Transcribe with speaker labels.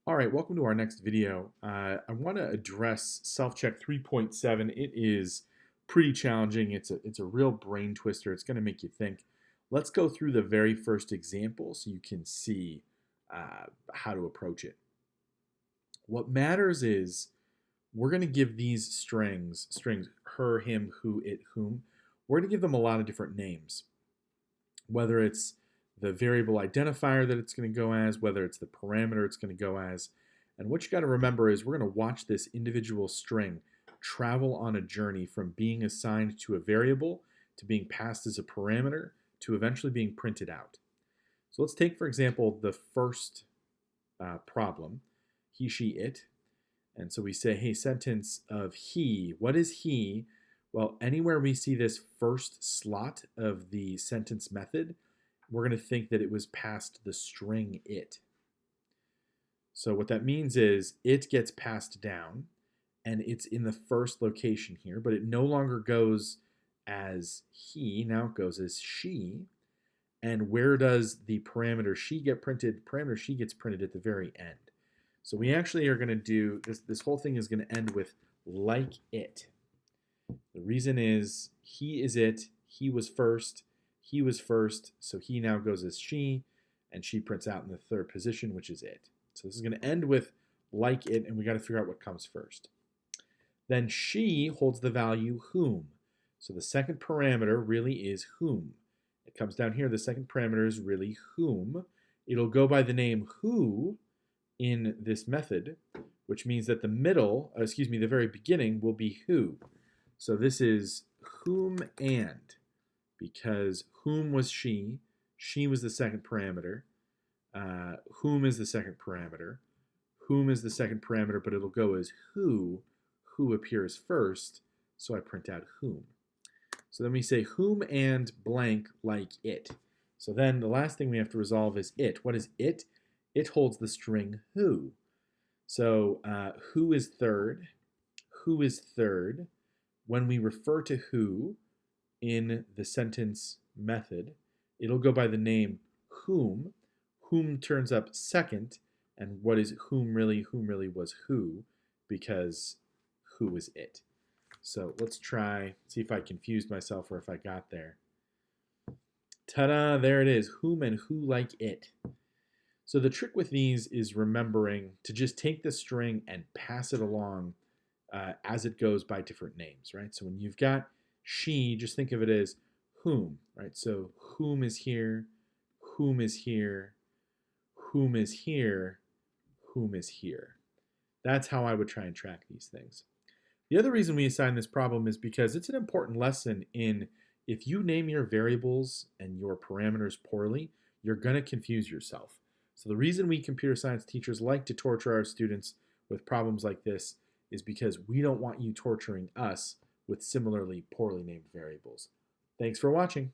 Speaker 1: All right, welcome to our next video. I want to address Self-Check 3.7. It is pretty challenging. It's a real brain twister. It's going to make you think. Let's go through the very first example so you can see how to approach it. What matters is we're going to give these strings, her, him, who, it, whom, we're going to give them a lot of different names. Whether it's the variable identifier that it's going to go as, whether it's the parameter it's going to go as. And what you got to remember is we're going to watch this individual string travel on a journey from being assigned to a variable to being passed as a parameter to eventually being printed out. So let's take, for example, the first problem, he, she, it. And so we say, hey, sentence of he. What is he? Well, anywhere we see this first slot of the sentence method, we're going to think that it was passed the string it. So what that means is it gets passed down, and it's in the first location here, but it no longer goes as he, now it goes as she. And where does the parameter she get printed? Parameter she gets printed at the very end. So we actually are going to do, this whole thing is going to end with like it. The reason is he is it, he was first, so he now goes as she, and she prints out in the third position, which is it. So this is going to end with like it, and we got to figure out what comes first. Then she holds the value whom. So the second parameter really is whom. It comes down here, the second parameter is really whom. It'll go by the name who in this method, which means that the very beginning will be who. So this is whom and, because whom was she was the second parameter, whom is the second parameter, but it'll go as who appears first, so I print out whom. So then we say whom and blank like it. So then the last thing we have to resolve is it. What is it? It holds the string who. So who is third? Who is third? When we refer to who in the sentence method, it'll go by the name whom. Whom turns up second, and what is whom really? Whom really was who, because who is it. So let's try, see if I confused myself or if I got there. Ta-da, there it is, whom and who like it. So the trick with these is remembering to just take the string and pass it along as it goes by different names, right? So when you've got she, just think of it as whom, right? So whom is here, whom is here, whom is here, whom is here. That's how I would try and track these things. The other reason we assign this problem is because it's an important lesson in if you name your variables and your parameters poorly, you're going to confuse yourself. So the reason we computer science teachers like to torture our students with problems like this is because we don't want you torturing us with similarly poorly named variables. Thanks for watching.